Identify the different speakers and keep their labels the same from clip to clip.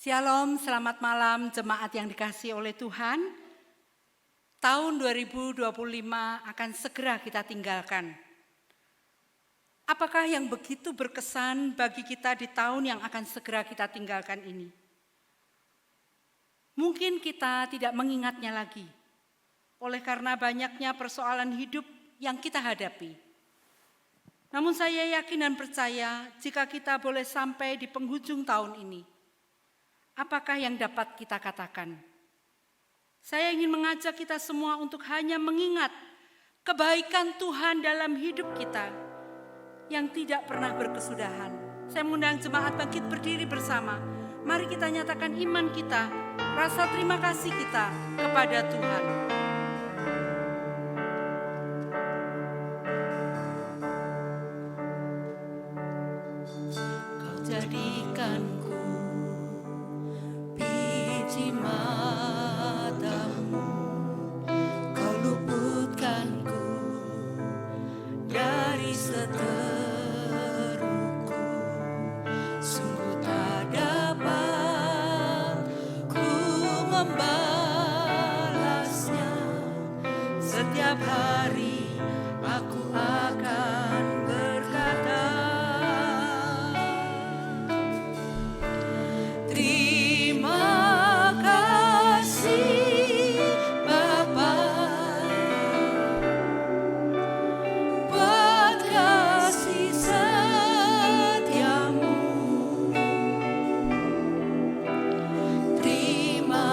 Speaker 1: Shalom, selamat malam jemaat yang dikasihi oleh Tuhan. Tahun 2025 akan segera kita tinggalkan. Apakah yang begitu berkesan bagi kita di tahun yang akan segera kita tinggalkan ini? Mungkin kita tidak mengingatnya lagi, oleh karena banyaknya persoalan hidup yang kita hadapi. Namun saya yakin dan percaya jika kita boleh sampai di penghujung tahun ini, apakah yang dapat kita katakan? Saya ingin mengajak kita semua untuk hanya mengingat kebaikan Tuhan dalam hidup kita yang tidak pernah berkesudahan. Saya mengundang jemaat bangkit berdiri bersama. Mari kita nyatakan iman kita, rasa terima kasih kita kepada Tuhan. Kau jadikanku biji matamu, kau luputkanku dari seteruku. Sungguh tak dapat ku membalasnya. Setiap hari aku akan berkata, terima kasih Bapa, buat kasih setiamu. Terima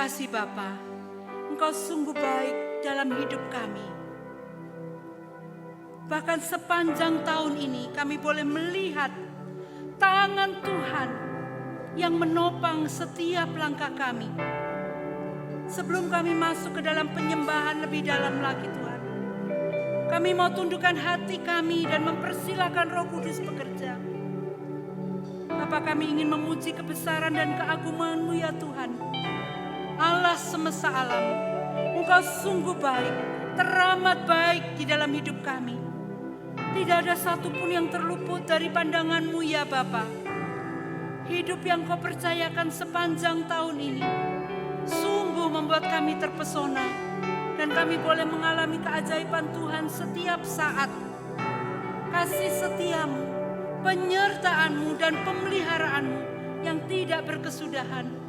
Speaker 1: kasih Bapa, Engkau sungguh baik dalam hidup kami. Bahkan sepanjang tahun ini kami boleh melihat tangan Tuhan yang menopang setiap langkah kami. Sebelum kami masuk ke dalam penyembahan lebih dalam lagi Tuhan, kami mau tundukkan hati kami dan mempersilakan Roh Kudus bekerja. Bapa, kami ingin memuji kebesaran dan keagungan-Mu ya Tuhan. Allah semesta alam, Engkau sungguh baik, teramat baik di dalam hidup kami. Tidak ada satupun yang terluput dari pandangan-Mu ya Bapa. Hidup yang Kau percayakan sepanjang tahun ini sungguh membuat kami terpesona, dan kami boleh mengalami keajaiban Tuhan setiap saat. Kasih setiamu, penyertaan-Mu dan pemeliharaanmu yang tidak berkesudahan.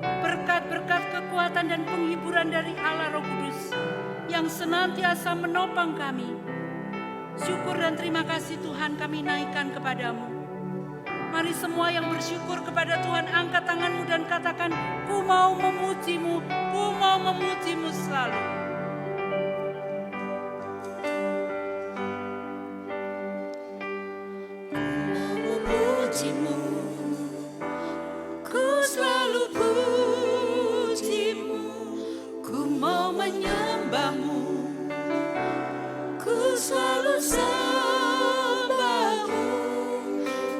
Speaker 1: Berkat-berkat kekuatan dan penghiburan dari Allah Roh Kudus yang senantiasa menopang kami. Syukur dan terima kasih Tuhan kami naikkan kepadamu. Mari semua yang bersyukur kepada Tuhan angkat tanganmu dan katakan, ku mau memujimu, ku mau memujimu selalu.
Speaker 2: Memujimu, ku selalu pujimu, ku mau menyembahmu, ku selalu sembahmu,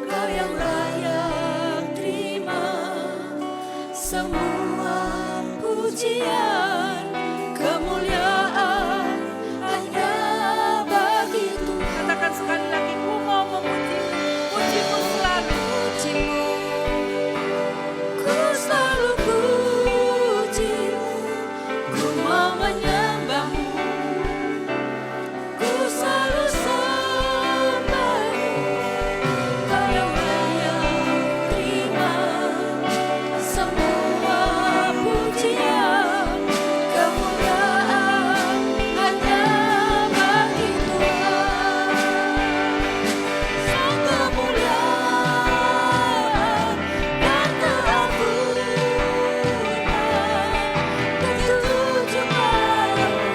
Speaker 2: Kau yang layak terima semua pujian, kemuliaan hanya bagi Tuhan.
Speaker 1: Katakan sekali lagi, ku mau memujimu, pujimu selalu.
Speaker 2: Pujimu, ku selalu pujimu, ku mau menyembahmu, ku selalu sembahmu, Kau yang layak terima semua pujian, kemuliaan hanya bagi Tuhan. Sang kemuliaan dan keagungan tertuju padamu,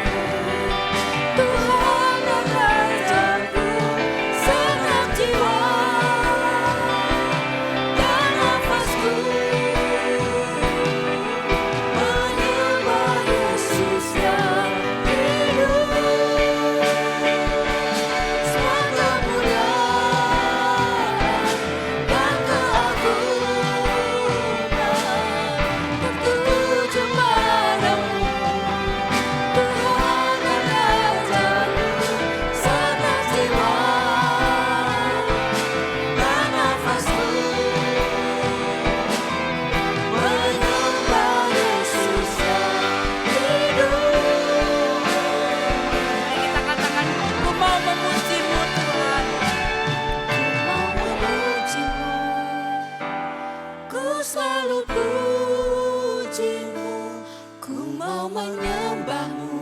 Speaker 2: Tuhan dan Rajaku. Segenap jiwa dan nafasku menyembah Yesus yang hidup. Sang kemuliaan dan keagungan tertuju padamu, Tuhan dan Rajaku. Segenap jiwa dan nafasku menyembah Yesus yang hidup.
Speaker 1: Mari kita katakan, ku mau memujimu Tuhan.
Speaker 2: Mau memujimu, ku selalu pujimu, ku mau menyembahmu,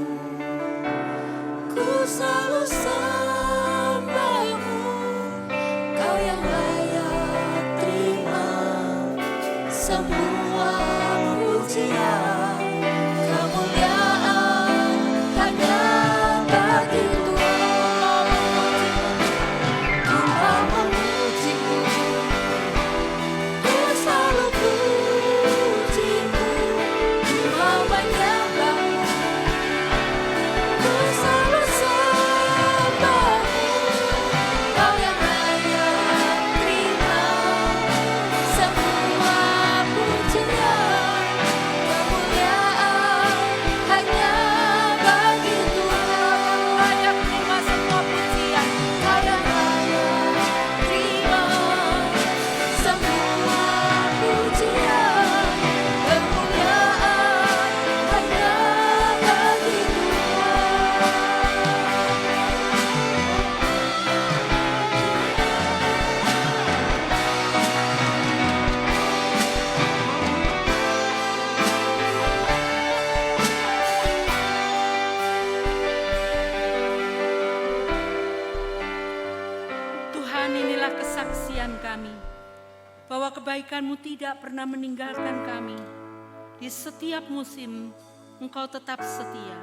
Speaker 2: ku selalu sembahmu, Kau yang layak terima semua pujian, kemuliaan hanya bagi Tuhan. Ku mau memujimu, ku selalu pujimu, ku mau menyembahmu, ku selalu sembahmu, Kau yang layak terima semua pujian, kemuliaan hanya bagi Tuhan.
Speaker 1: Layak terima semua pujian.
Speaker 2: Kau yang layak terima semua pujian, kemuliaan hanya bagi Tuhan.
Speaker 1: Tuhan, inilah kesaksian kami bahwa kebaikan-Mu tidak pernah meninggalkan kami. Di setiap musim Engkau tetap setia.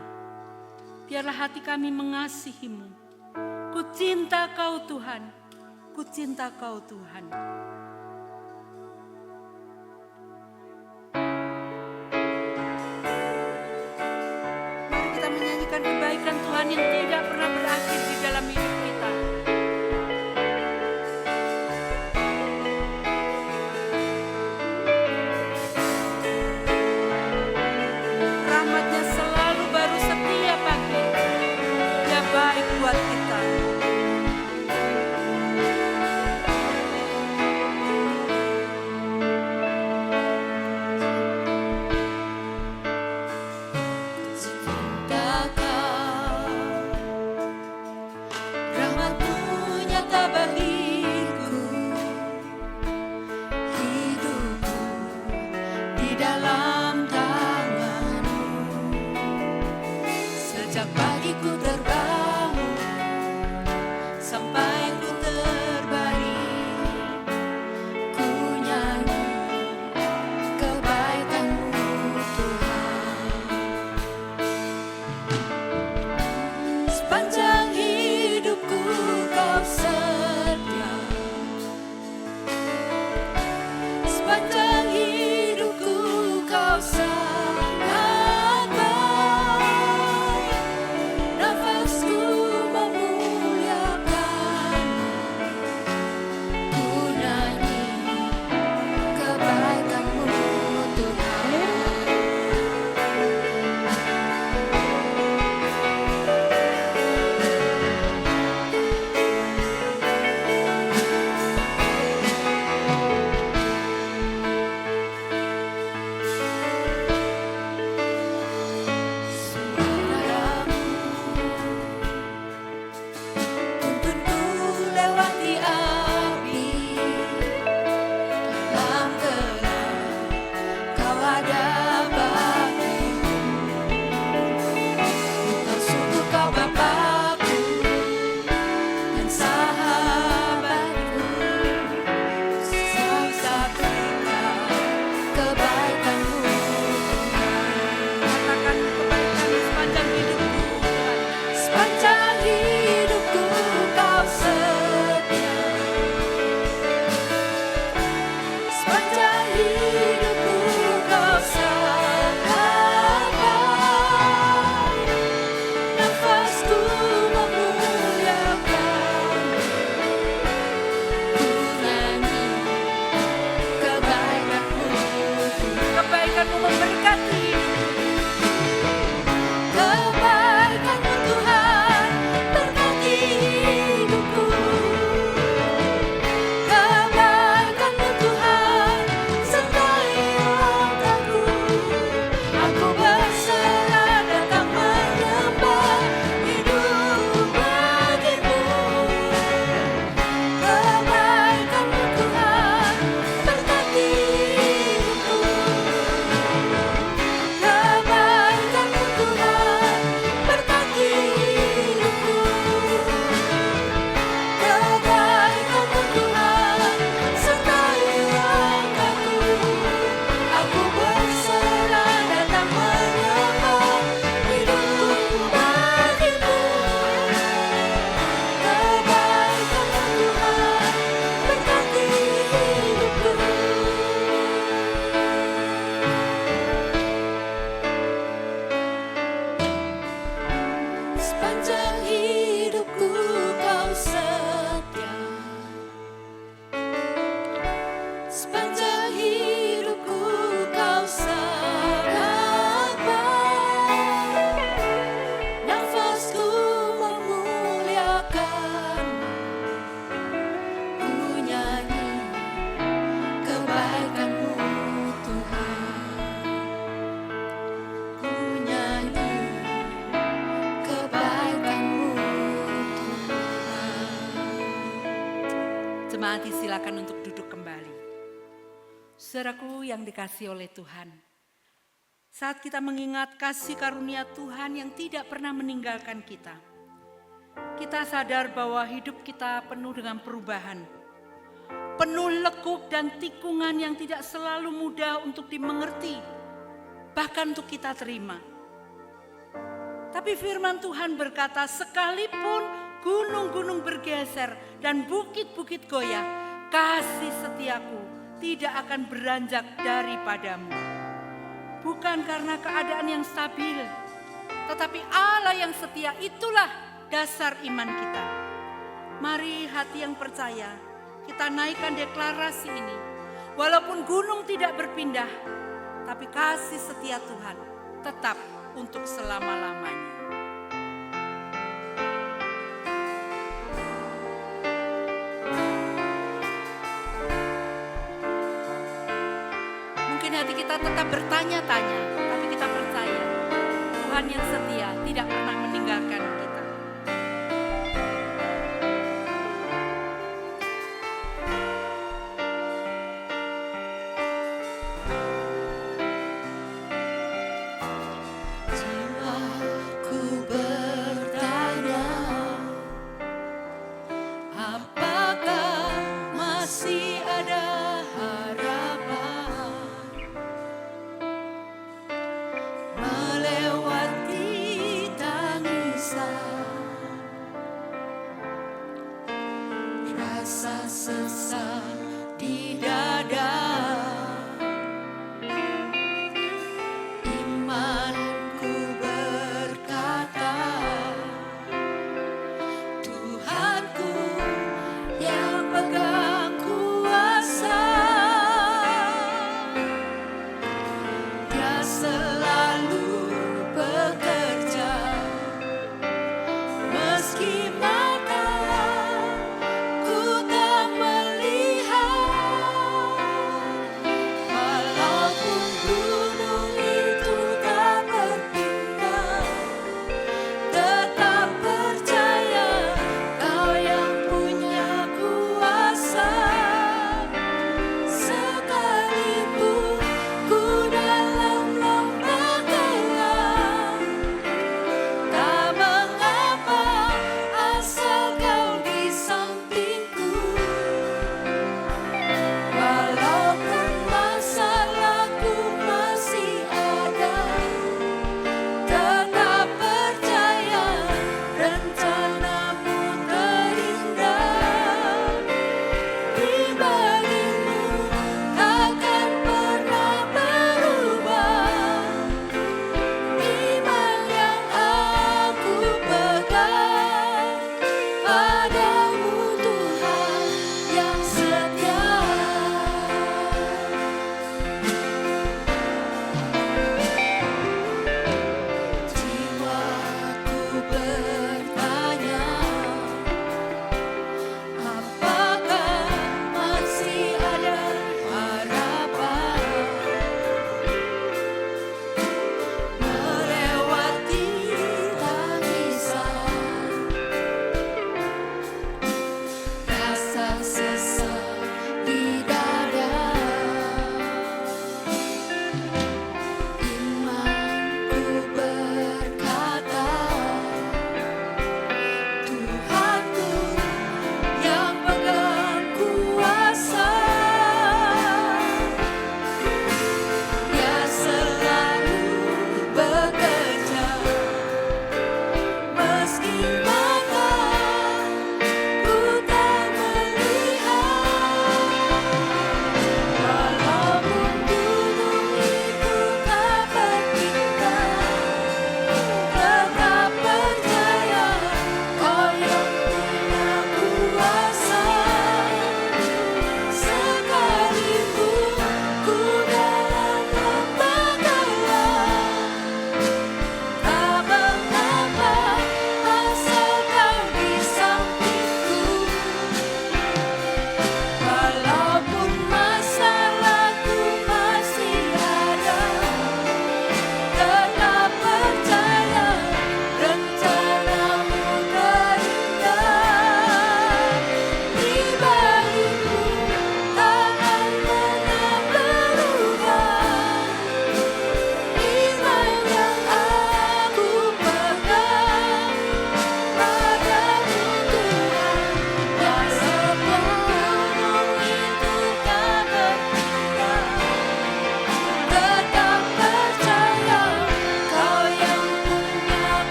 Speaker 1: Biarlah hati kami mengasihi-Mu. Ku cinta Kau Tuhan, ku cinta Kau Tuhan. Mari kita menyanyikan kebaikan Tuhan yang tidak pernah berakhir di dalam hidup kita. Rahmat-Nya selalu baru setiap pagi. Dia baik buat kita.
Speaker 2: Cinta Kau, rahmat-Mu nyata bagiku, hidupku di dalam tangan-Mu. Sejak pagi ku terbangun sampai ku terbaring, ku nyanyi kebaikan-Mu Tuhan. Sepanjang hidupku Kau setia, sepanjang hidupku Kau sangat baik. Nafasku memuliakan, ku nyanyi kebaikan-Mu Tuhan. Suaramu tuntunku lewati api, dalam gelap Kau ada bagiku. Kau sungguh Kau Bapakku dan sahabatku, saksikan kebaikan-Mu Tuhan.
Speaker 1: Katakan kebaikan sepanjang hidupku, Tuhan.
Speaker 2: Sepanjang hidupku Kau setia, sepanjang hidupku Kau sangat baik. Nafasku memuliakan, ku nyanyi kebaikan-Mu Tuhan.
Speaker 1: Kebaikan-Mu memberkati
Speaker 2: Kebaikan-Mu Tuhan berkati hidupku. Kebaikan-Mu Tuhan sertai langkahku. Aku berserah datang menyembah, hidup bagi-Mu. Kebaikan-Mu Tuhan berkati hidupku. Kebaikan-Mu Tuhan berkati hidupku. Kebaikan-Mu Tuhan sertai langkahku. Aku berserah datang menyembah, hidup bagi-Mu. Kebaikan-Mu Tuhan berkati hidupku. Sepanjang hidupku Kau setia, sepanjang hidupku Kau sangat baik. Nafasku memuliakan, ku nyanyi kebaikan-Mu Tuhan. Ku nyanyi kebaikan-Mu Tuhan.
Speaker 1: Jemaat silakan untuk duduk kembali. Saudaraku yang dikasihi oleh Tuhan, saat kita mengingat kasih karunia Tuhan yang tidak pernah meninggalkan kita, kita sadar bahwa hidup kita penuh dengan perubahan, penuh lekuk dan tikungan yang tidak selalu mudah untuk dimengerti. bahkan untuk kita terima. Tapi firman Tuhan berkata, sekalipun gunung-gunung bergeser dan bukit-bukit goyah, kasih setiaku tidak akan beranjak daripadamu. Bukan karena keadaan yang stabil, tetapi Allah yang setia, itulah dasar iman kita. Mari hati yang percaya, kita naikkan deklarasi ini. Walaupun gunung tidak berpindah, tapi kasih setia Tuhan tetap untuk selama-lamanya. Mungkin hati kita tetap bertanya-tanya, tapi kita percaya Tuhan yang setia tidak pernah meninggalkan kita.
Speaker 2: Jiwaku bertanya, apakah masih ada harapan melewati tangisan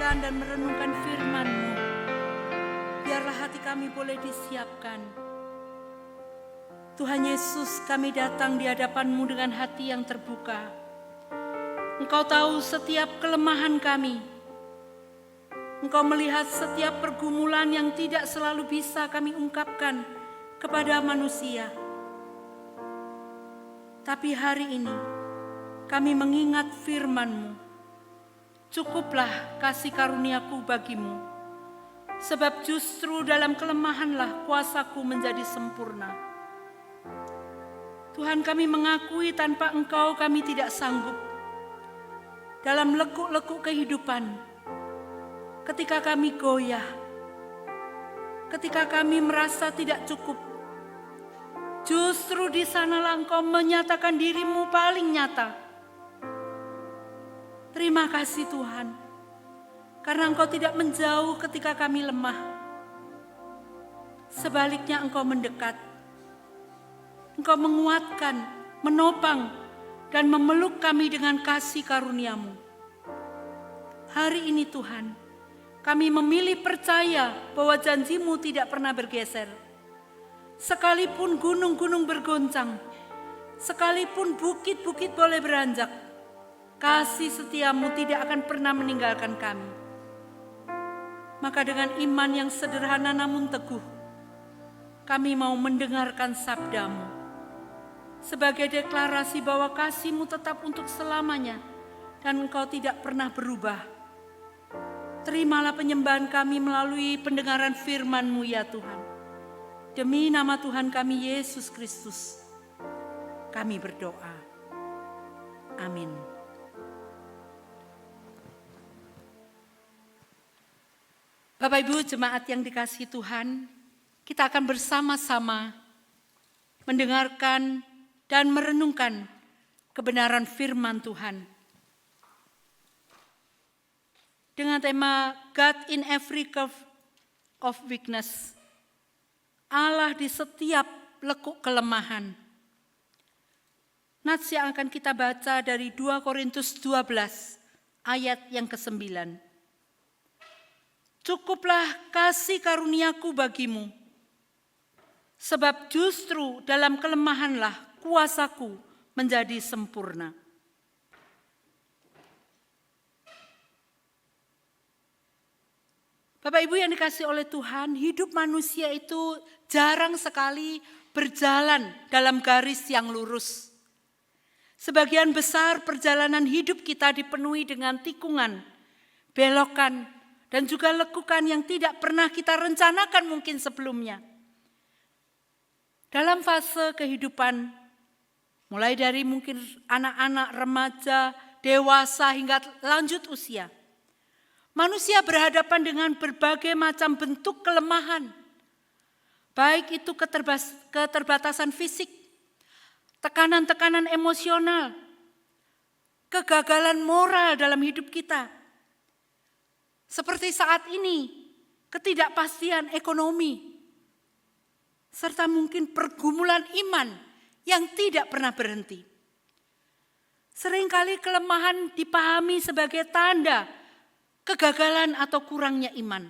Speaker 1: mendengarkan dan merenungkan firman-Mu. Biarlah hati kami boleh disiapkan. Tuhan Yesus, kami datang di hadapan-Mu dengan hati yang terbuka. Engkau tahu setiap kelemahan kami. Engkau melihat setiap pergumulan yang tidak selalu bisa kami ungkapkan kepada manusia. Tapi hari ini kami mengingat firman-Mu. Cukuplah kasih karuniaku bagimu, sebab justru dalam kelemahanlah kuasaku menjadi sempurna. Tuhan, kami mengakui tanpa Engkau kami tidak sanggup. Dalam lekuk-lekuk kehidupan, ketika kami goyah, ketika kami merasa tidak cukup, justru di sanalah Engkau menyatakan diri-Mu paling nyata. Terima kasih Tuhan, karena Engkau tidak menjauh ketika kami lemah. Sebaliknya Engkau mendekat. Engkau menguatkan, menopang, dan memeluk kami dengan kasih karunia-Mu. Hari ini Tuhan, kami memilih percaya bahwa janji-Mu tidak pernah bergeser. Sekalipun gunung-gunung bergoncang, sekalipun bukit-bukit boleh beranjak, kasih setia-Mu tidak akan pernah meninggalkan kami. Maka dengan iman yang sederhana namun teguh, kami mau mendengarkan sabda-Mu sebagai deklarasi bahwa kasih-Mu tetap untuk selamanya dan Engkau tidak pernah berubah. Terimalah penyembahan kami melalui pendengaran firman-Mu ya Tuhan. Demi nama Tuhan kami Yesus Kristus, kami berdoa. Amin. Bapak Ibu jemaat yang dikasihi Tuhan, kita akan bersama-sama mendengarkan dan merenungkan kebenaran firman Tuhan. Dengan tema God in every curve of weakness. Allah di setiap lekuk kelemahan. Nats yang akan kita baca dari 2 Korintus 12 ayat yang ke-9. Cukuplah kasih karuniaku bagimu, sebab justru dalam kelemahanlah kuasaku menjadi sempurna. Bapak Ibu yang dikasihi oleh Tuhan, hidup manusia itu jarang sekali berjalan dalam garis yang lurus. Sebagian besar perjalanan hidup kita dipenuhi dengan tikungan, belokan, dan juga lekukan yang tidak pernah kita rencanakan mungkin sebelumnya. Dalam fase kehidupan, mulai dari mungkin anak-anak, remaja, dewasa hingga lanjut usia, manusia berhadapan dengan berbagai macam bentuk kelemahan, baik itu keterbatasan fisik, tekanan-tekanan emosional, kegagalan moral dalam hidup kita. Seperti saat ini, ketidakpastian ekonomi, serta mungkin pergumulan iman yang tidak pernah berhenti. Seringkali kelemahan dipahami sebagai tanda kegagalan atau kurangnya iman.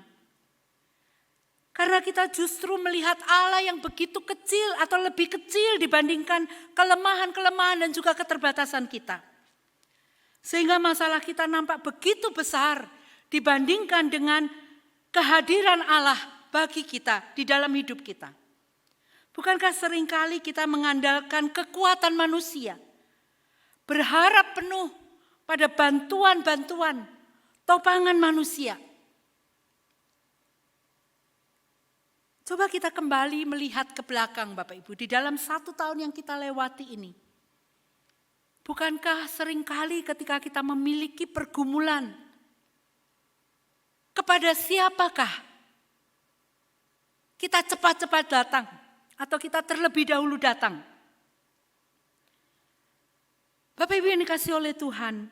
Speaker 1: Karena kita justru melihat Allah yang begitu kecil atau lebih kecil dibandingkan kelemahan-kelemahan dan juga keterbatasan kita. Sehingga masalah kita nampak begitu besar dibandingkan dengan kehadiran Allah bagi kita di dalam hidup kita. Bukankah seringkali kita mengandalkan kekuatan manusia, berharap penuh pada bantuan-bantuan, topangan manusia. Coba kita kembali melihat ke belakang Bapak Ibu, di dalam 1 tahun yang kita lewati ini. Bukankah seringkali ketika kita memiliki pergumulan, kepada siapakah kita cepat-cepat datang atau kita terlebih dahulu datang? Bapak Ibu yang dikasihi oleh Tuhan,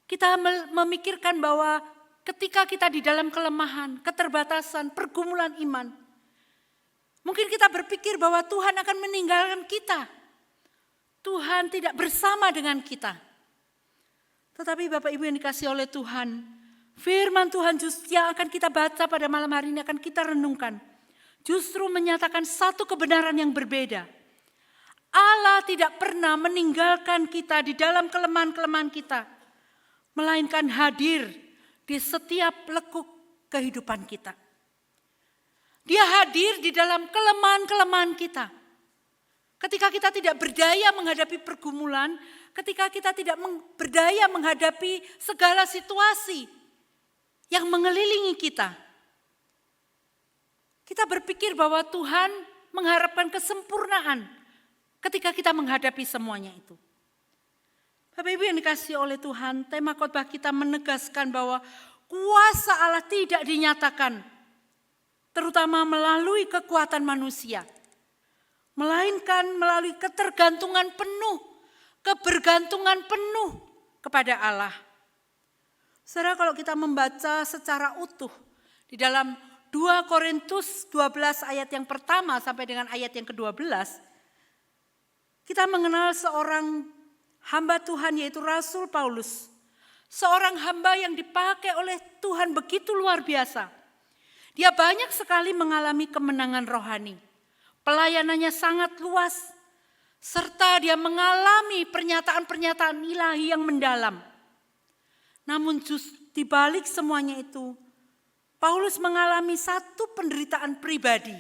Speaker 1: kita memikirkan bahwa ketika kita di dalam kelemahan, keterbatasan, pergumulan iman, mungkin kita berpikir bahwa Tuhan akan meninggalkan kita. Tuhan tidak bersama dengan kita. Tetapi Bapak Ibu yang dikasihi oleh Tuhan, Firman Tuhan yang akan kita baca pada malam hari ini, akan kita renungkan, justru menyatakan satu kebenaran yang berbeda. Allah tidak pernah meninggalkan kita di dalam kelemahan-kelemahan kita, melainkan hadir di setiap lekuk kehidupan kita. Dia hadir di dalam kelemahan-kelemahan kita. Ketika kita tidak berdaya menghadapi pergumulan, ketika kita tidak berdaya menghadapi segala situasi yang mengelilingi kita, kita berpikir bahwa Tuhan mengharapkan kesempurnaan ketika kita menghadapi semuanya itu. Bapak Ibu yang dikasihi oleh Tuhan, tema khotbah kita menegaskan bahwa kuasa Allah tidak dinyatakan terutama melalui kekuatan manusia, melainkan melalui ketergantungan penuh, kebergantungan penuh kepada Allah. Saudara, kalau kita membaca secara utuh di dalam 2 Korintus 12 ayat yang pertama sampai dengan ayat yang ke-12, kita mengenal seorang hamba Tuhan yaitu Rasul Paulus. Seorang hamba yang dipakai oleh Tuhan begitu luar biasa. Dia banyak sekali mengalami kemenangan rohani. Pelayanannya sangat luas. Serta dia mengalami pernyataan-pernyataan ilahi yang mendalam. Namun di balik semuanya itu, Paulus mengalami satu penderitaan pribadi.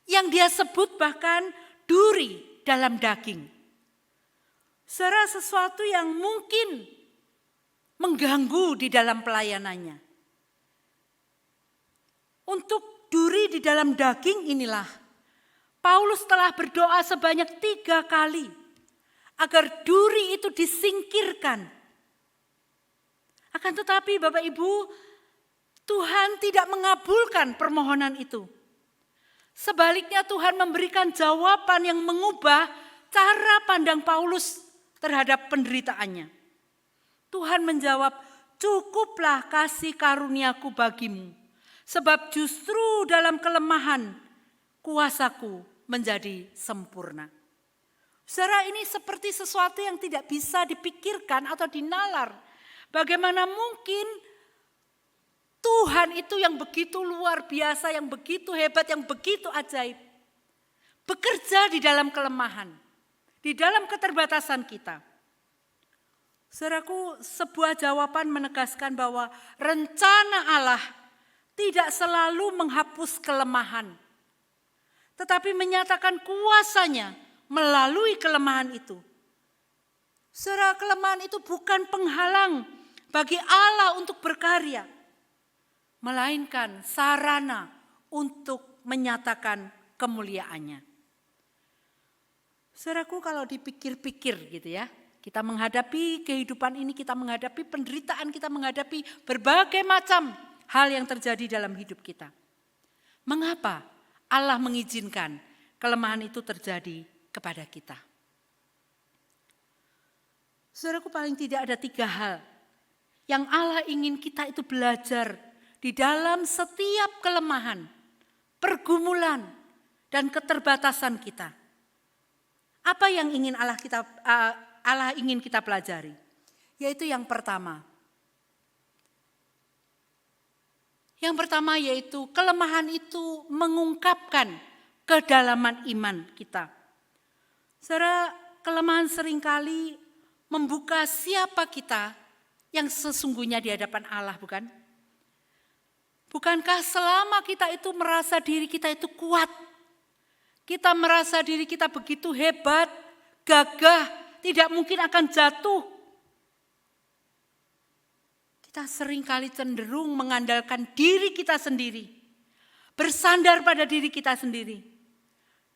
Speaker 1: Yang dia sebut bahkan duri dalam daging. Saudara, sesuatu yang mungkin mengganggu di dalam pelayanannya. Untuk duri di dalam daging inilah, Paulus telah berdoa sebanyak 3 kali agar duri itu disingkirkan. Akan tetapi Bapak Ibu, Tuhan tidak mengabulkan permohonan itu. Sebaliknya Tuhan memberikan jawaban yang mengubah cara pandang Paulus terhadap penderitaannya. Tuhan menjawab, cukuplah kasih karuniaku bagimu, sebab justru dalam kelemahan kuasaku menjadi sempurna. Saudara, ini seperti sesuatu yang tidak bisa dipikirkan atau dinalar. Bagaimana mungkin Tuhan itu yang begitu luar biasa, yang begitu hebat, yang begitu ajaib, bekerja di dalam kelemahan, di dalam keterbatasan kita. Saudaraku, sebuah jawaban menegaskan bahwa rencana Allah tidak selalu menghapus kelemahan, tetapi menyatakan kuasanya melalui kelemahan itu. Saudara, kelemahan itu bukan penghalang bagi Allah untuk berkarya, melainkan sarana untuk menyatakan kemuliaannya. Saudaraku, kalau dipikir-pikir gitu ya, kita menghadapi kehidupan ini, kita menghadapi penderitaan, kita menghadapi berbagai macam hal yang terjadi dalam hidup kita. Mengapa Allah mengizinkan kelemahan itu terjadi kepada kita? Saudaraku, paling tidak ada 3 hal yang Allah ingin kita itu belajar di dalam setiap kelemahan, pergumulan, dan keterbatasan kita. Apa yang ingin Allah ingin kita pelajari? Yaitu yang pertama. Yang pertama yaitu kelemahan itu mengungkapkan kedalaman iman kita. Saudara, kelemahan seringkali membuka siapa kita yang sesungguhnya di hadapan Allah, bukan? Bukankah selama kita itu merasa diri kita itu kuat, kita merasa diri kita begitu hebat, gagah, tidak mungkin akan jatuh, kita seringkali cenderung mengandalkan diri kita sendiri, bersandar pada diri kita sendiri.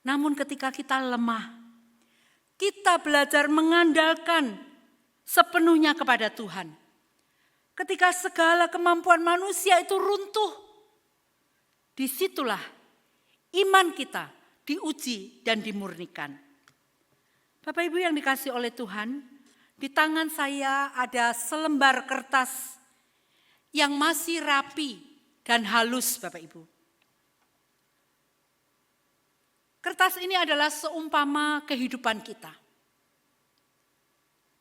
Speaker 1: Namun ketika kita lemah, kita belajar mengandalkan sepenuhnya kepada Tuhan. Ketika segala kemampuan manusia itu runtuh, disitulah iman kita diuji dan dimurnikan. Bapak Ibu yang dikasihi oleh Tuhan, di tangan saya ada selembar kertas yang masih rapi dan halus, Bapak Ibu. Kertas ini adalah seumpama kehidupan kita.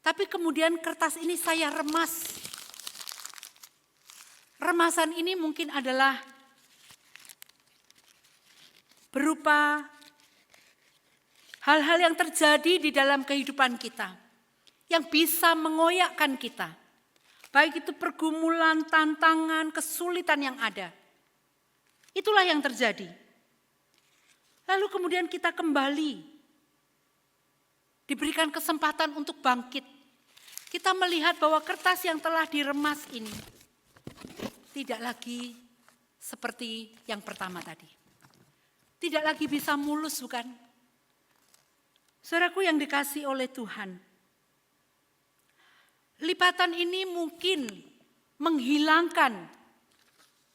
Speaker 1: Tapi kemudian kertas ini saya remas. remasan ini mungkin adalah berupa hal-hal yang terjadi di dalam kehidupan kita, yang bisa mengoyakkan kita. Baik itu pergumulan, tantangan, kesulitan yang ada. Itulah yang terjadi. Lalu kemudian kita kembali, diberikan kesempatan untuk bangkit. Kita melihat bahwa kertas yang telah diremas ini tidak lagi seperti yang pertama tadi. Tidak lagi bisa mulus, bukan? Saudaraku yang dikasihi oleh Tuhan, lipatan ini mungkin menghilangkan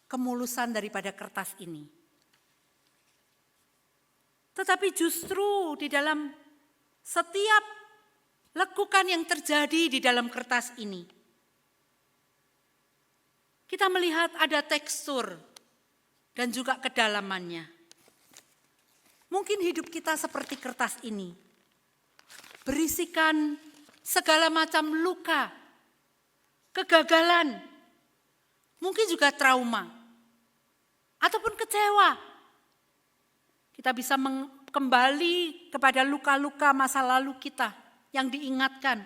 Speaker 1: kemulusan daripada kertas ini. Tetapi justru di dalam setiap lekukan yang terjadi di dalam kertas ini, kita melihat ada tekstur dan juga kedalamannya. Mungkin hidup kita seperti kertas ini, berisikan segala macam luka, kegagalan, mungkin juga trauma, ataupun kecewa. Kita bisa kembali kepada luka-luka masa lalu kita yang diingatkan.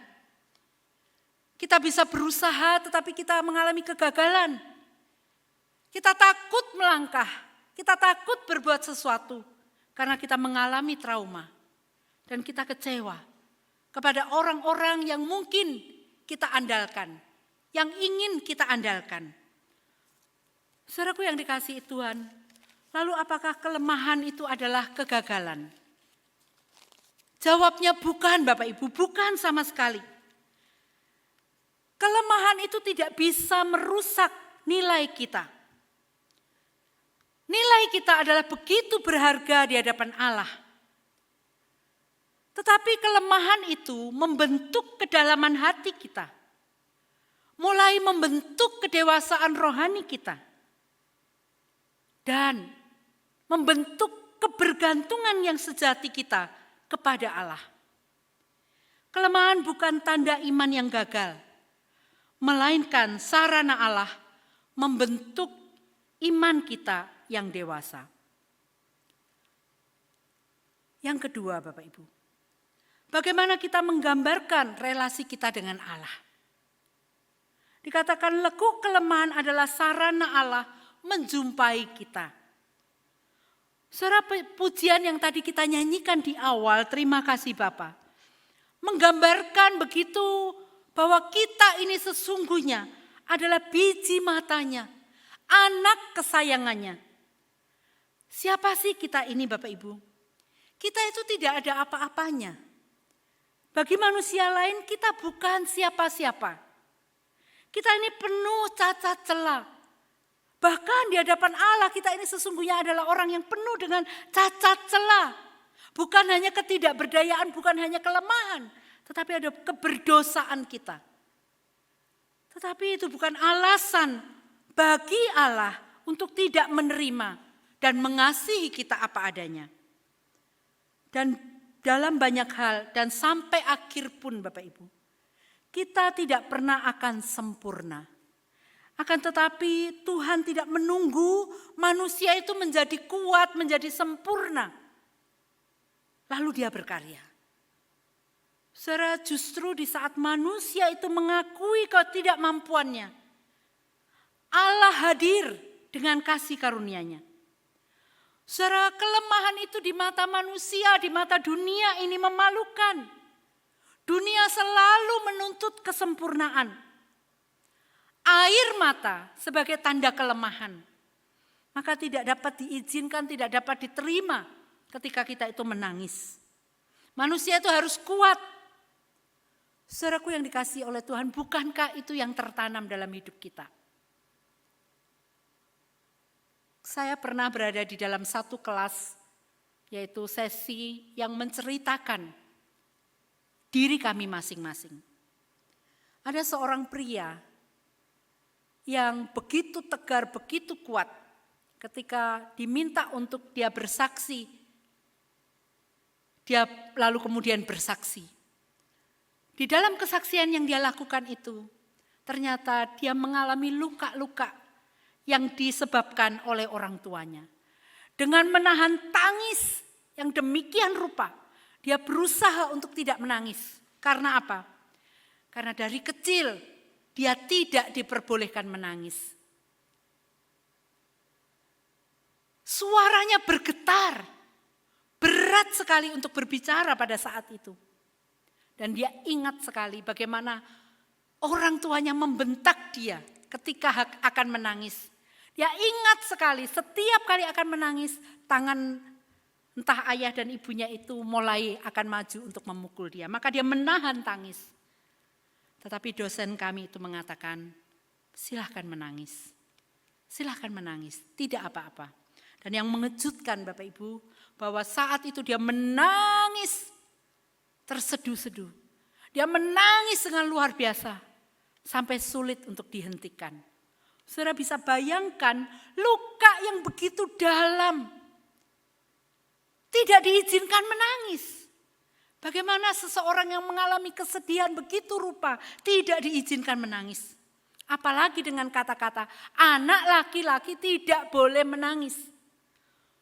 Speaker 1: Kita bisa berusaha tetapi kita mengalami kegagalan. Kita takut melangkah, kita takut berbuat sesuatu karena kita mengalami trauma. Dan kita kecewa kepada orang-orang yang mungkin kita andalkan, yang ingin kita andalkan. Saudaraku yang dikasihi Tuhan, lalu apakah kelemahan itu adalah kegagalan? Jawabnya bukan, Bapak Ibu, bukan sama sekali. Kelemahan itu tidak bisa merusak nilai kita. Nilai kita adalah begitu berharga di hadapan Allah. Tetapi kelemahan itu membentuk kedalaman hati kita. Mulai membentuk kedewasaan rohani kita. Dan membentuk kebergantungan yang sejati kita kepada Allah. Kelemahan bukan tanda iman yang gagal, melainkan sarana Allah membentuk iman kita yang dewasa. Yang kedua, Bapak Ibu, bagaimana kita menggambarkan relasi kita dengan Allah? Dikatakan lekuk kelemahan adalah sarana Allah menjumpai kita. Saudara, pujian yang tadi kita nyanyikan di awal, terima kasih Bapa, menggambarkan begitu bahwa kita ini sesungguhnya adalah biji matanya, anak kesayangannya. Siapa sih kita ini Bapak Ibu? Kita itu tidak ada apa-apanya. Bagi manusia lain kita bukan siapa-siapa. Kita ini penuh cacat celah. Bahkan di hadapan Allah kita ini sesungguhnya adalah orang yang penuh dengan cacat celah. Bukan hanya ketidakberdayaan, bukan hanya kelemahan, tetapi ada keberdosaan kita. Tetapi itu bukan alasan bagi Allah untuk tidak menerima dan mengasihi kita apa adanya. Dan dalam banyak hal dan sampai akhir pun Bapak Ibu, kita tidak pernah akan sempurna. Akan tetapi Tuhan tidak menunggu manusia itu menjadi kuat, menjadi sempurna. Lalu dia berkarya. Saudara, justru di saat manusia itu mengakui ketidakmampuannya, Allah hadir dengan kasih karunia-Nya. Saudara, kelemahan itu di mata manusia, di mata dunia ini memalukan. Dunia selalu menuntut kesempurnaan. Air mata sebagai tanda kelemahan. Maka tidak dapat diizinkan, tidak dapat diterima ketika kita itu menangis. Manusia itu harus kuat. Saudaraku yang dikasihi oleh Tuhan, bukankah itu yang tertanam dalam hidup kita? Saya pernah berada di dalam satu kelas, yaitu sesi yang menceritakan diri kami masing-masing. Ada seorang pria yang begitu tegar, begitu kuat ketika diminta untuk dia bersaksi. Dia lalu kemudian bersaksi. Di dalam kesaksian yang dia lakukan itu, ternyata dia mengalami luka-luka yang disebabkan oleh orang tuanya. Dengan menahan tangis yang demikian rupa, dia berusaha untuk tidak menangis. Karena apa? Karena dari kecil dia tidak diperbolehkan menangis. Suaranya bergetar, berat sekali untuk berbicara pada saat itu. Dan dia ingat sekali bagaimana orang tuanya membentak dia ketika akan menangis. Dia ingat sekali setiap kali akan menangis, tangan entah ayah dan ibunya itu mulai akan maju untuk memukul dia. Maka dia menahan tangis. Tetapi dosen kami itu mengatakan, silahkan menangis. Silahkan menangis, tidak apa-apa. Dan yang mengejutkan Bapak Ibu, bahwa saat itu dia menangis terseduh-seduh. Dia menangis dengan luar biasa, sampai sulit untuk dihentikan. Saudara bisa bayangkan luka yang begitu dalam, tidak diizinkan menangis. Bagaimana seseorang yang mengalami kesedihan begitu rupa tidak diizinkan menangis. Apalagi dengan kata-kata anak laki-laki tidak boleh menangis.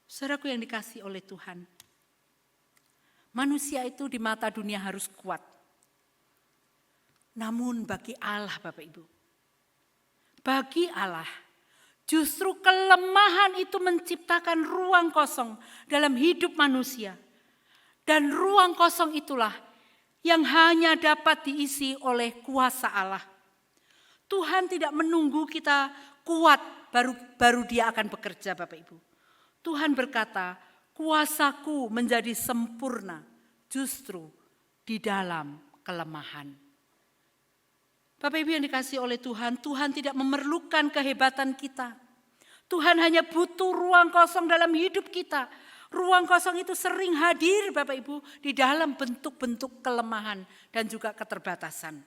Speaker 1: Saudaraku yang dikasihi oleh Tuhan, manusia itu di mata dunia harus kuat. Namun bagi Allah Bapak Ibu, bagi Allah justru kelemahan itu menciptakan ruang kosong dalam hidup manusia. Dan ruang kosong itulah yang hanya dapat diisi oleh kuasa Allah. Tuhan tidak menunggu kita kuat baru dia akan bekerja Bapak Ibu. Tuhan berkata, kuasaku menjadi sempurna justru di dalam kelemahan. Bapak Ibu yang dikasihi oleh Tuhan, Tuhan tidak memerlukan kehebatan kita. Tuhan hanya butuh ruang kosong dalam hidup kita. Ruang kosong itu sering hadir Bapak Ibu di dalam bentuk-bentuk kelemahan dan juga keterbatasan.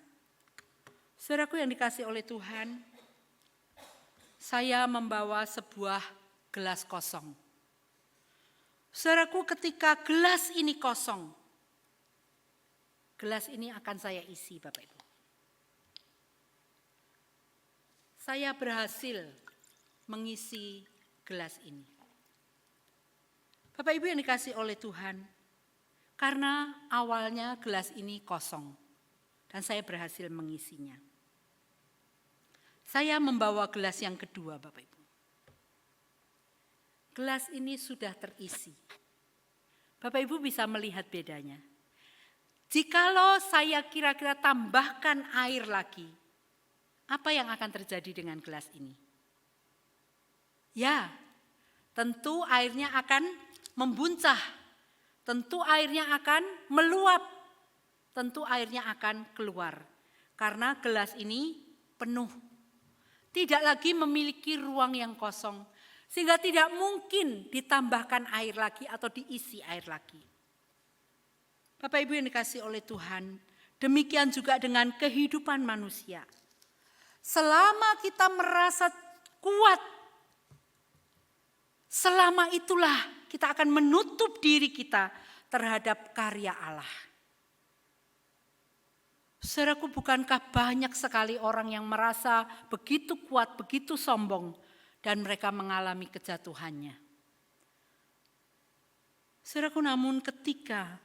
Speaker 1: Saudaraku yang dikasihi oleh Tuhan, saya membawa sebuah gelas kosong. Saudaraku, ketika gelas ini kosong, gelas ini akan saya isi Bapak Ibu. Saya berhasil mengisi gelas ini. Bapak Ibu yang dikasihi oleh Tuhan, karena awalnya gelas ini kosong dan saya berhasil mengisinya. Saya membawa gelas yang kedua Bapak Ibu. Gelas ini sudah terisi. Bapak Ibu bisa melihat bedanya. Jikalau saya kira-kira tambahkan air lagi, apa yang akan terjadi dengan gelas ini? Ya, tentu airnya akan membuncah. Tentu airnya akan meluap. Tentu airnya akan keluar. Karena gelas ini penuh. Tidak lagi memiliki ruang yang kosong. Sehingga tidak mungkin ditambahkan air lagi atau diisi air lagi. Bapak Ibu yang dikasihi oleh Tuhan, demikian juga dengan kehidupan manusia. Selama kita merasa kuat, selama itulah kita akan menutup diri kita terhadap karya Allah. Saudaraku, bukankah banyak sekali orang yang merasa begitu kuat, begitu sombong, dan mereka mengalami kejatuhannya. Saudaraku, namun ketika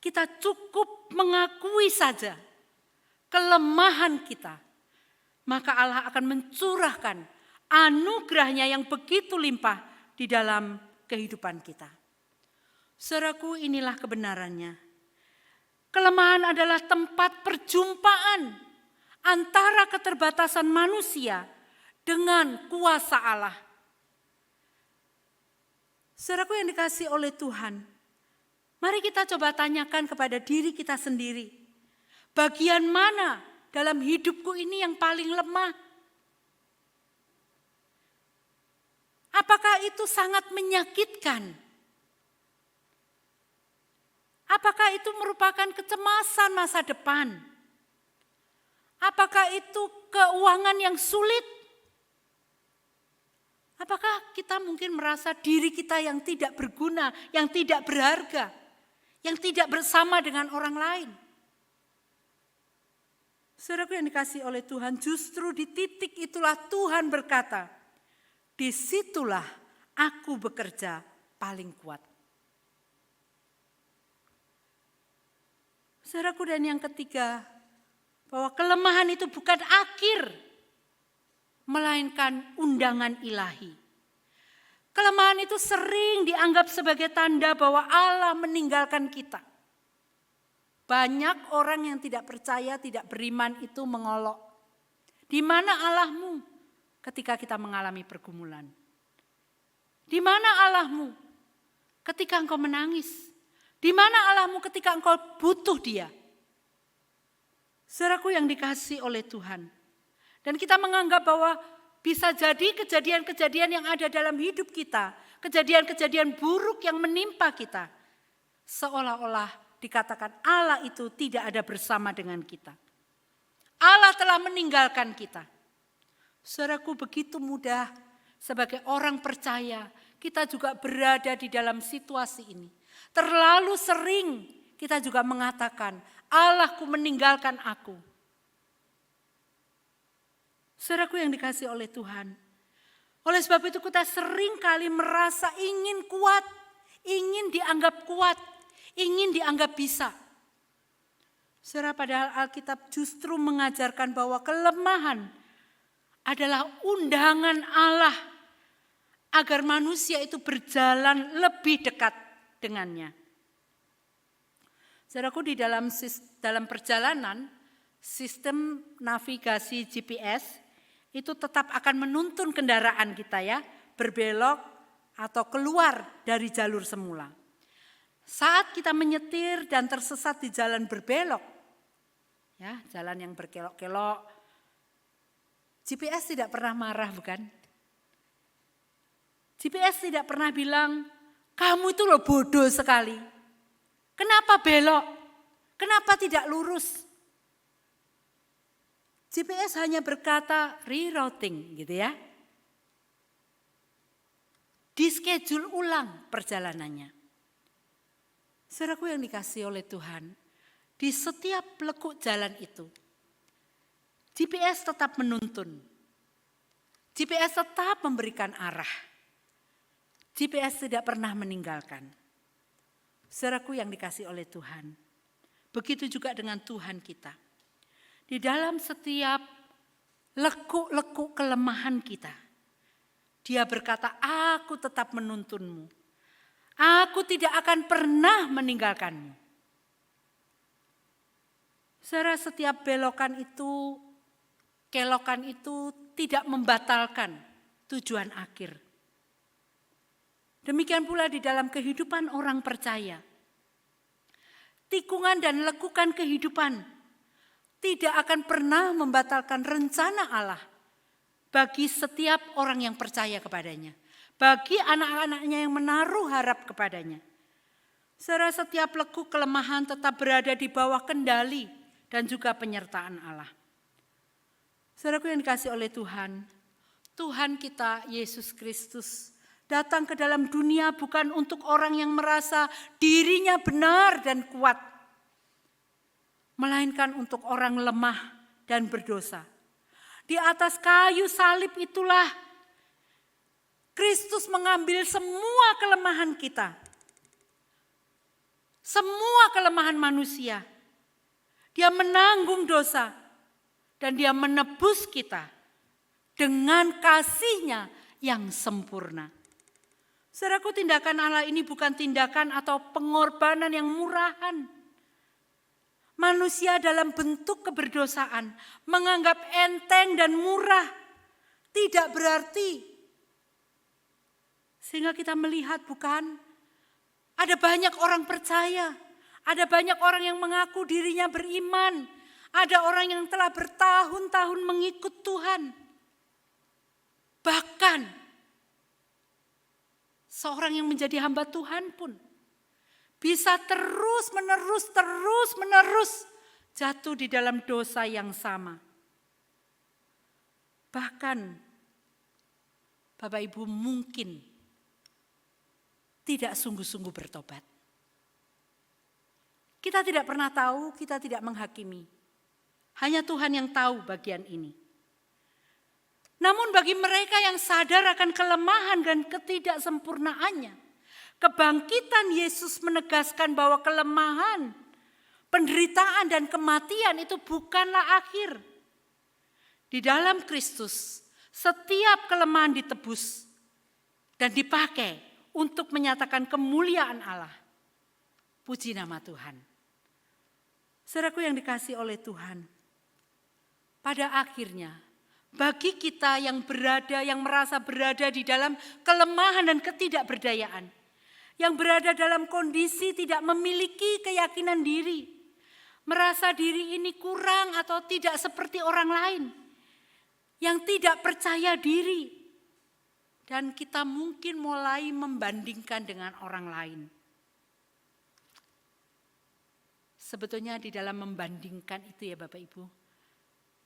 Speaker 1: kita cukup mengakui saja kelemahan kita, maka Allah akan mencurahkan anugerahnya yang begitu limpah di dalam kehidupan kita. Saudaraku, inilah kebenarannya. Kelemahan adalah tempat perjumpaan antara keterbatasan manusia dengan kuasa Allah. Saudaraku yang dikasihi oleh Tuhan, mari kita coba tanyakan kepada diri kita sendiri. Bagian mana dalam hidupku ini yang paling lemah? Apakah itu sangat menyakitkan? Apakah itu merupakan kecemasan masa depan? Apakah itu keuangan yang sulit? Apakah kita mungkin merasa diri kita yang tidak berguna, yang tidak berharga, yang tidak bersama dengan orang lain? Saudaraku yang dikasihi oleh Tuhan, justru di titik itulah Tuhan berkata, disitulah aku bekerja paling kuat. Saudaraku, dan yang ketiga, bahwa kelemahan itu bukan akhir, melainkan undangan ilahi. Kelemahan itu sering dianggap sebagai tanda bahwa Allah meninggalkan kita. Banyak orang yang tidak percaya, tidak beriman itu mengolok. Di mana Allahmu ketika kita mengalami pergumulan? Di mana Allahmu ketika engkau menangis? Di mana Allahmu ketika engkau butuh Dia? Saudaraku yang dikasihi oleh Tuhan. Dan kita menganggap bahwa bisa jadi kejadian-kejadian yang ada dalam hidup kita, kejadian-kejadian buruk yang menimpa kita, seolah-olah dikatakan Allah itu tidak ada bersama dengan kita. Allah telah meninggalkan kita. Saudaraku, begitu mudah sebagai orang percaya kita juga berada di dalam situasi ini. Terlalu sering kita juga mengatakan, Allahku meninggalkan aku. Saudaraku yang dikasihi oleh Tuhan. Oleh sebab itu kita sering kali merasa ingin kuat, ingin dianggap kuat, ingin dianggap bisa. Saudara, padahal Alkitab justru mengajarkan bahwa kelemahan adalah undangan Allah agar manusia itu berjalan lebih dekat dengannya. Saudaraku, di dalam perjalanan, sistem navigasi GPS itu tetap akan menuntun kendaraan kita ya, berbelok atau keluar dari jalur semula. Saat kita menyetir dan tersesat di jalan berbelok, ya, jalan yang berkelok-kelok, GPS tidak pernah marah, bukan? GPS tidak pernah bilang, kamu itu loh bodoh sekali. Kenapa belok? Kenapa tidak lurus? GPS hanya berkata rerouting gitu ya. Di-schedule ulang perjalanannya. Saudaraku yang dikasihi oleh Tuhan, di setiap lekuk jalan itu, GPS tetap menuntun. GPS tetap memberikan arah. GPS tidak pernah meninggalkan. Saudaraku yang dikasihi oleh Tuhan, begitu juga dengan Tuhan kita. Di dalam setiap lekuk-lekuk kelemahan kita, Dia berkata, aku tetap menuntunmu. Aku tidak akan pernah meninggalkanmu. Saudara, setiap belokan itu, kelokan itu tidak membatalkan tujuan akhir. Demikian pula di dalam kehidupan orang percaya. Tikungan dan lekukan kehidupan tidak akan pernah membatalkan rencana Allah bagi setiap orang yang percaya kepadanya. Bagi anak-anaknya yang menaruh harap kepadanya. Saudara, setiap lekuk kelemahan tetap berada di bawah kendali dan juga penyertaan Allah. Saudaraku yang dikasihi oleh Tuhan, Tuhan kita Yesus Kristus datang ke dalam dunia bukan untuk orang yang merasa dirinya benar dan kuat, melainkan untuk orang lemah dan berdosa. Di atas kayu salib itulah Kristus mengambil semua kelemahan kita. Semua kelemahan manusia. Dia menanggung dosa dan Dia menebus kita dengan kasih-Nya yang sempurna. Saudaraku, tindakan Allah ini bukan tindakan atau pengorbanan yang murahan. Manusia dalam bentuk keberdosaan menganggap enteng dan murah tidak berarti. Sehingga kita melihat, bukan, ada banyak orang percaya, ada banyak orang yang mengaku dirinya beriman, ada orang yang telah bertahun-tahun mengikut Tuhan. Bahkan seorang yang menjadi hamba Tuhan pun bisa terus menerus jatuh di dalam dosa yang sama. Bahkan Bapak Ibu mungkin tidak sungguh-sungguh bertobat. Kita tidak pernah tahu, kita tidak menghakimi. Hanya Tuhan yang tahu bagian ini. Namun bagi mereka yang sadar akan kelemahan dan ketidaksempurnaannya, kebangkitan Yesus menegaskan bahwa kelemahan, penderitaan dan kematian itu bukanlah akhir. Di dalam Kristus, setiap kelemahan ditebus dan dipakai untuk menyatakan kemuliaan Allah. Puji nama Tuhan. Saudaraku yang dikasihi oleh Tuhan, pada akhirnya bagi kita yang merasa berada di dalam kelemahan dan ketidakberdayaan, yang berada dalam kondisi tidak memiliki keyakinan diri, merasa diri ini kurang atau tidak seperti orang lain, yang tidak percaya diri, dan kita mungkin mulai membandingkan dengan orang lain. Sebetulnya di dalam membandingkan itu ya Bapak Ibu,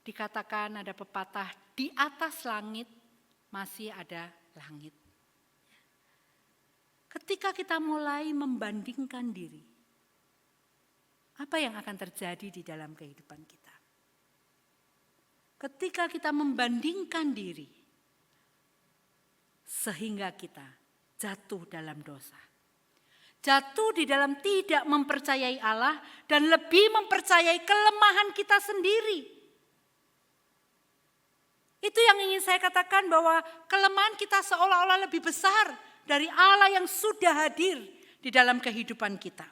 Speaker 1: dikatakan ada pepatah, di atas langit masih ada langit. Ketika kita mulai membandingkan diri, apa yang akan terjadi di dalam kehidupan kita? Ketika kita membandingkan diri, sehingga kita jatuh dalam dosa. Jatuh di dalam tidak mempercayai Allah dan lebih mempercayai kelemahan kita sendiri. Itu yang ingin saya katakan, bahwa kelemahan kita seolah-olah lebih besar dari Allah yang sudah hadir di dalam kehidupan kita.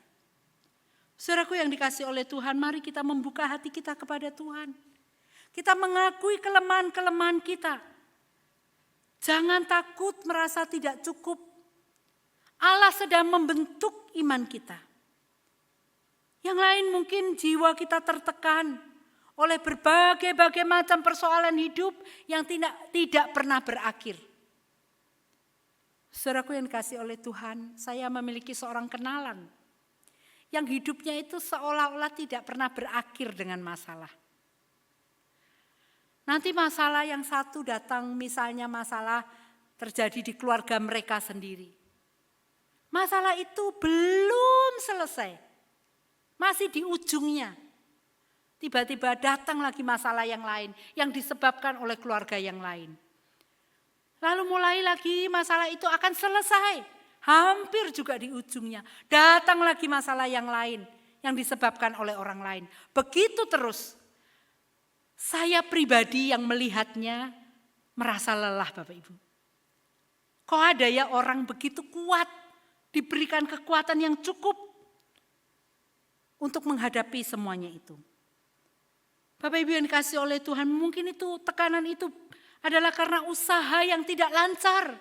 Speaker 1: Saudaraku yang dikasihi oleh Tuhan, mari kita membuka hati kita kepada Tuhan. Kita mengakui kelemahan-kelemahan kita. Jangan takut merasa tidak cukup. Allah sedang membentuk iman kita. Yang lain mungkin jiwa kita tertekan oleh berbagai macam persoalan hidup yang tidak pernah berakhir. Saudaraku yang dikasihi oleh Tuhan, saya memiliki seorang kenalan yang hidupnya itu seolah-olah tidak pernah berakhir dengan masalah. Nanti masalah yang satu datang, misalnya masalah terjadi di keluarga mereka sendiri. Masalah itu belum selesai, masih di ujungnya. Tiba-tiba datang lagi masalah yang lain yang disebabkan oleh keluarga yang lain. Lalu mulai lagi masalah itu akan selesai, hampir juga di ujungnya. Datang lagi masalah yang lain yang disebabkan oleh orang lain. Begitu terus. Saya pribadi yang melihatnya merasa lelah Bapak Ibu. Kok ada ya orang begitu kuat, diberikan kekuatan yang cukup untuk menghadapi semuanya itu. Bapak Ibu yang dikasihi oleh Tuhan, mungkin itu tekanan itu adalah karena usaha yang tidak lancar.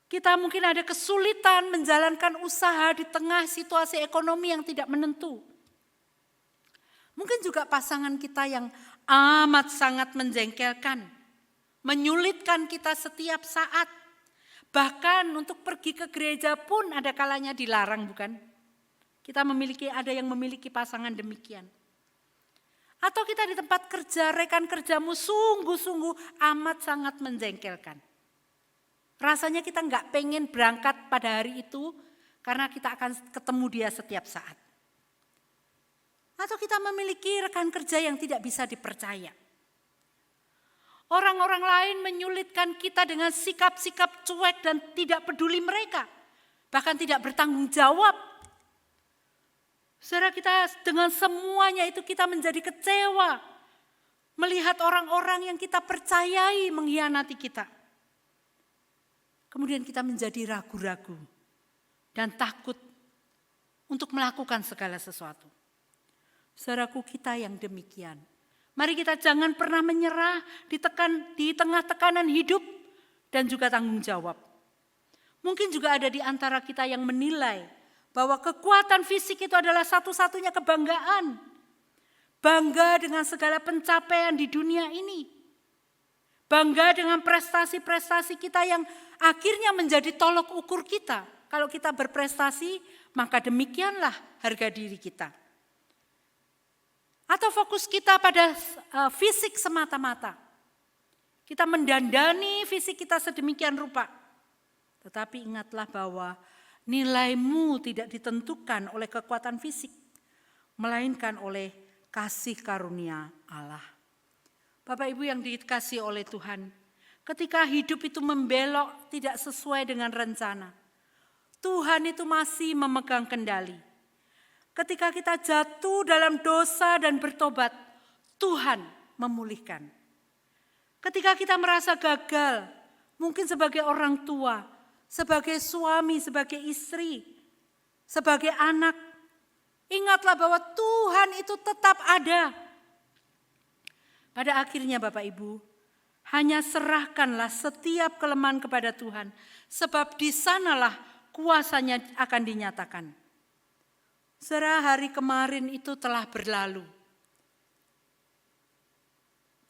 Speaker 1: Kita mungkin ada kesulitan menjalankan usaha di tengah situasi ekonomi yang tidak menentu. Mungkin juga pasangan kita yang amat sangat menjengkelkan, menyulitkan kita setiap saat. Bahkan untuk pergi ke gereja pun ada kalanya dilarang, bukan? Ada yang memiliki pasangan demikian. Atau kita di tempat kerja, rekan kerjamu sungguh-sungguh amat sangat menjengkelkan. Rasanya kita nggak pengen berangkat pada hari itu karena kita akan ketemu dia setiap saat. Atau kita memiliki rekan kerja yang tidak bisa dipercaya. Orang-orang lain menyulitkan kita dengan sikap-sikap cuek dan tidak peduli mereka. Bahkan tidak bertanggung jawab. Saudara, kita dengan semuanya itu kita menjadi kecewa. Melihat orang-orang yang kita percayai mengkhianati kita. Kemudian kita menjadi ragu-ragu dan takut untuk melakukan segala sesuatu. Saudaraku, kita yang demikian. Mari kita jangan pernah menyerah di tengah tekanan hidup dan juga tanggung jawab. Mungkin juga ada di antara kita yang menilai bahwa kekuatan fisik itu adalah satu-satunya kebanggaan. Bangga dengan segala pencapaian di dunia ini. Bangga dengan prestasi-prestasi kita yang akhirnya menjadi tolok ukur kita. Kalau kita berprestasi, maka demikianlah harga diri kita. Atau fokus kita pada fisik semata-mata. Kita mendandani fisik kita sedemikian rupa. Tetapi ingatlah bahwa nilaimu tidak ditentukan oleh kekuatan fisik. Melainkan oleh kasih karunia Allah. Bapak Ibu yang dikasihi oleh Tuhan, ketika hidup itu membelok tidak sesuai dengan rencana, Tuhan itu masih memegang kendali. Ketika kita jatuh dalam dosa dan bertobat, Tuhan memulihkan. Ketika kita merasa gagal, mungkin sebagai orang tua, sebagai suami, sebagai istri, sebagai anak, ingatlah bahwa Tuhan itu tetap ada. Pada akhirnya Bapak Ibu, hanya serahkanlah setiap kelemahan kepada Tuhan, sebab di sanalah kuasanya akan dinyatakan. Saudara, hari kemarin itu telah berlalu.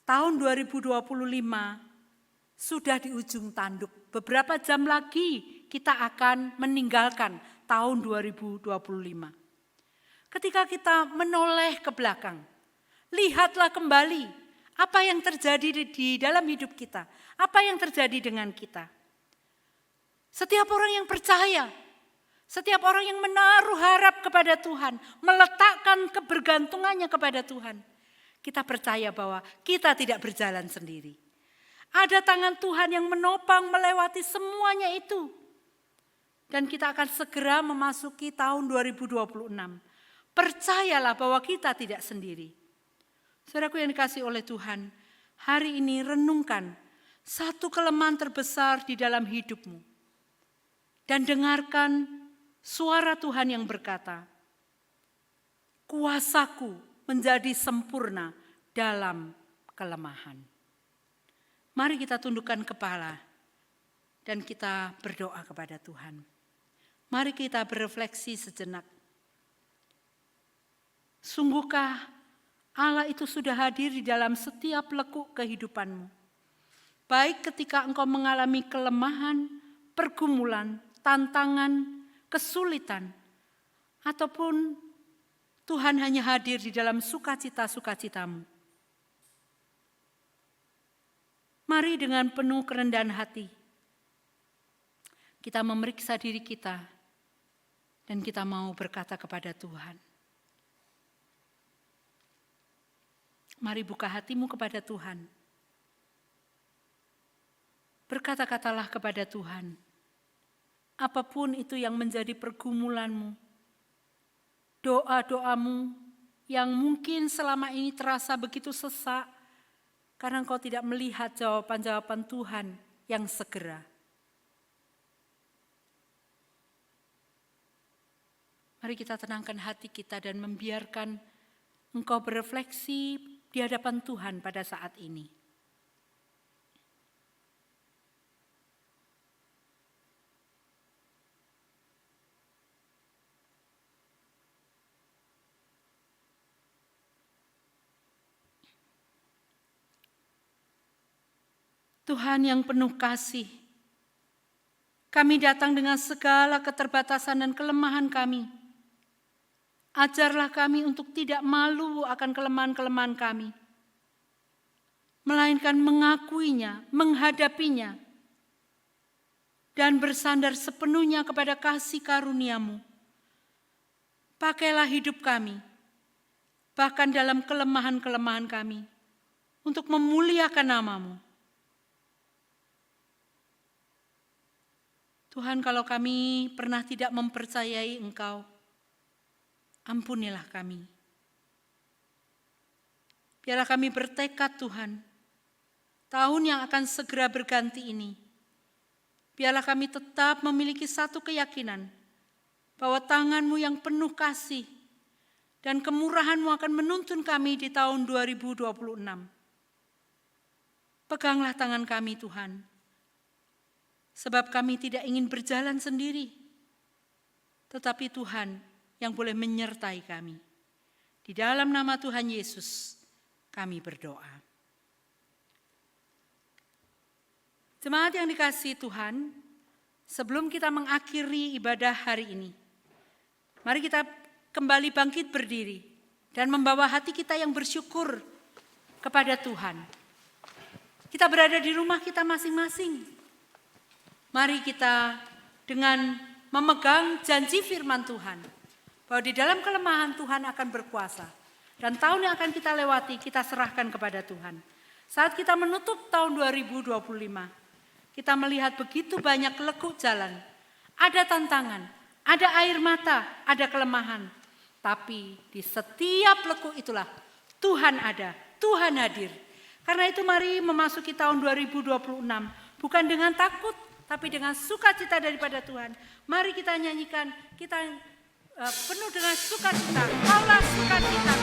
Speaker 1: Tahun 2025 sudah di ujung tanduk. Beberapa jam lagi kita akan meninggalkan tahun 2025. Ketika kita menoleh ke belakang, lihatlah kembali apa yang terjadi di dalam hidup kita. Apa yang terjadi dengan kita. Setiap orang yang percaya, setiap orang yang menaruh harap kepada Tuhan, meletakkan kebergantungannya kepada Tuhan, kita percaya bahwa kita tidak berjalan sendiri. Ada tangan Tuhan yang menopang melewati semuanya itu. Dan kita akan segera memasuki tahun 2026. Percayalah bahwa kita tidak sendiri. Saudaraku yang dikasihi oleh Tuhan, hari ini renungkan satu kelemahan terbesar di dalam hidupmu. Dan dengarkan suara Tuhan yang berkata, kuasaku menjadi sempurna dalam kelemahan. Mari kita tundukkan kepala dan kita berdoa kepada Tuhan. Mari kita berefleksi sejenak. Sungguhkah Allah itu sudah hadir di dalam setiap lekuk kehidupanmu? Baik ketika engkau mengalami kelemahan, pergumulan, tantangan, kesulitan, ataupun Tuhan hanya hadir di dalam sukacita-sukacitamu. Mari dengan penuh kerendahan hati, kita memeriksa diri kita dan kita mau berkata kepada Tuhan. Mari buka hatimu kepada Tuhan. Berkata-katalah kepada Tuhan. Apapun itu yang menjadi pergumulanmu, doa-doamu yang mungkin selama ini terasa begitu sesak karena engkau tidak melihat jawaban-jawaban Tuhan yang segera. Mari kita tenangkan hati kita dan membiarkan engkau berefleksi di hadapan Tuhan pada saat ini. Tuhan yang penuh kasih, kami datang dengan segala keterbatasan dan kelemahan kami. Ajarlah kami untuk tidak malu akan kelemahan-kelemahan kami, melainkan mengakuinya, menghadapinya, dan bersandar sepenuhnya kepada kasih karunia-Mu. Pakailah hidup kami, bahkan dalam kelemahan-kelemahan kami, untuk memuliakan nama-Mu. Tuhan, kalau kami pernah tidak mempercayai Engkau, ampunilah kami. Biarlah kami bertekad Tuhan, tahun yang akan segera berganti ini, biarlah kami tetap memiliki satu keyakinan, bahwa tangan-Mu yang penuh kasih dan kemurahan-Mu akan menuntun kami di tahun 2026. Peganglah tangan kami Tuhan, sebab kami tidak ingin berjalan sendiri, tetapi Tuhan yang boleh menyertai kami. Di dalam nama Tuhan Yesus kami berdoa. Jemaat yang dikasihi Tuhan, sebelum kita mengakhiri ibadah hari ini, mari kita kembali bangkit berdiri dan membawa hati kita yang bersyukur kepada Tuhan. Kita berada di rumah kita masing-masing. Mari kita dengan memegang janji firman Tuhan, bahwa di dalam kelemahan Tuhan akan berkuasa. Dan tahun yang akan kita lewati, kita serahkan kepada Tuhan. Saat kita menutup tahun 2025, kita melihat begitu banyak lekuk jalan. Ada tantangan, ada air mata, ada kelemahan. Tapi di setiap lekuk itulah Tuhan ada, Tuhan hadir. Karena itu mari memasuki tahun 2026, bukan dengan takut, tapi dengan sukacita daripada Tuhan. Mari kita nyanyikan, kita penuh dengan sukacita, Allah sukacita.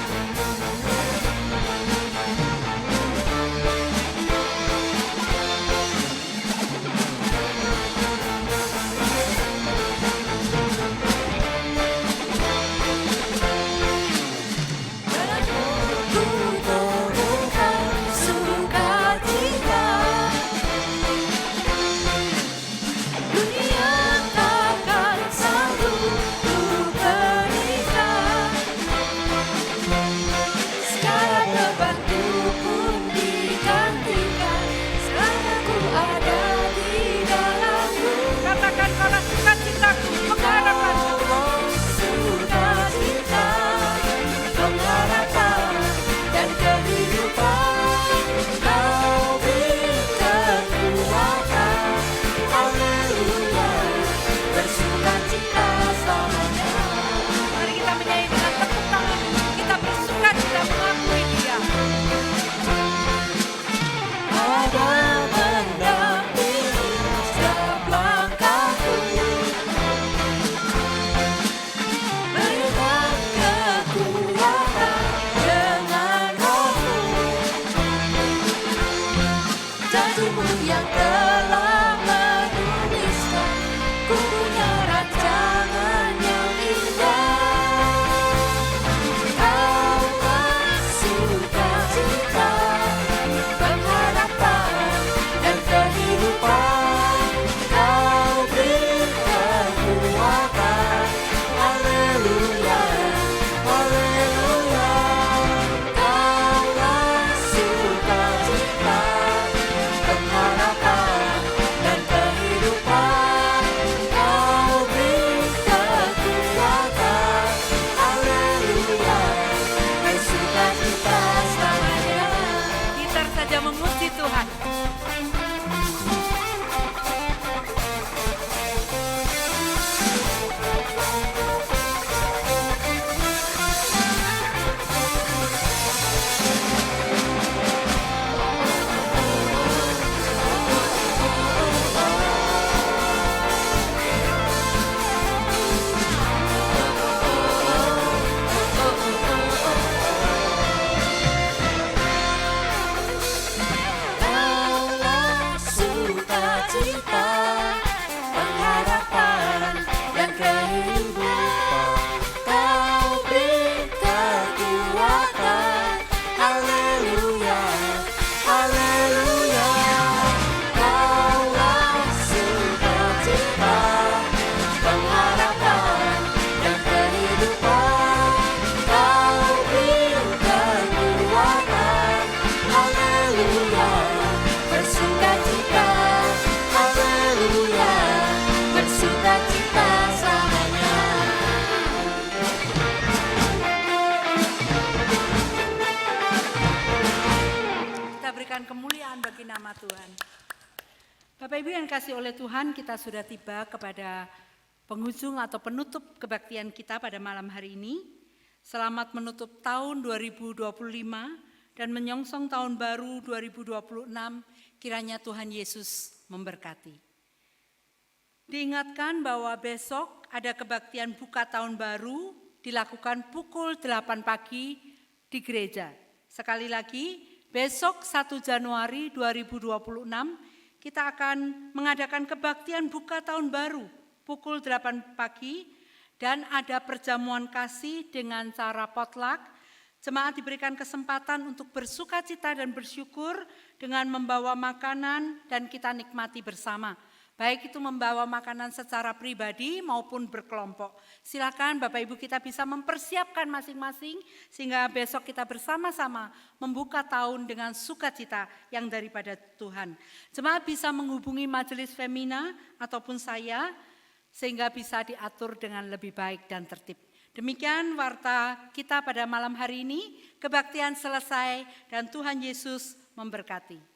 Speaker 1: Tuhan. Bapak Ibu yang kasih oleh Tuhan, kita sudah tiba kepada penghujung atau penutup kebaktian kita pada malam hari ini. Selamat menutup tahun 2025 dan menyongsong tahun baru 2026, kiranya Tuhan Yesus memberkati. Diingatkan bahwa besok ada kebaktian buka tahun baru dilakukan pukul 8 pagi di gereja. Sekali lagi, besok 1 Januari 2026 kita akan mengadakan kebaktian buka tahun baru pukul 8 pagi dan ada perjamuan kasih dengan cara potluck. Jemaat diberikan kesempatan untuk bersukacita dan bersyukur dengan membawa makanan dan kita nikmati bersama. Baik itu membawa makanan secara pribadi maupun berkelompok. Silakan Bapak Ibu kita bisa mempersiapkan masing-masing sehingga besok kita bersama-sama membuka tahun dengan sukacita yang daripada Tuhan. Jemaat bisa menghubungi majelis Femina ataupun saya sehingga bisa diatur dengan lebih baik dan tertib. Demikian warta kita pada malam hari ini. Kebaktian selesai dan Tuhan Yesus memberkati.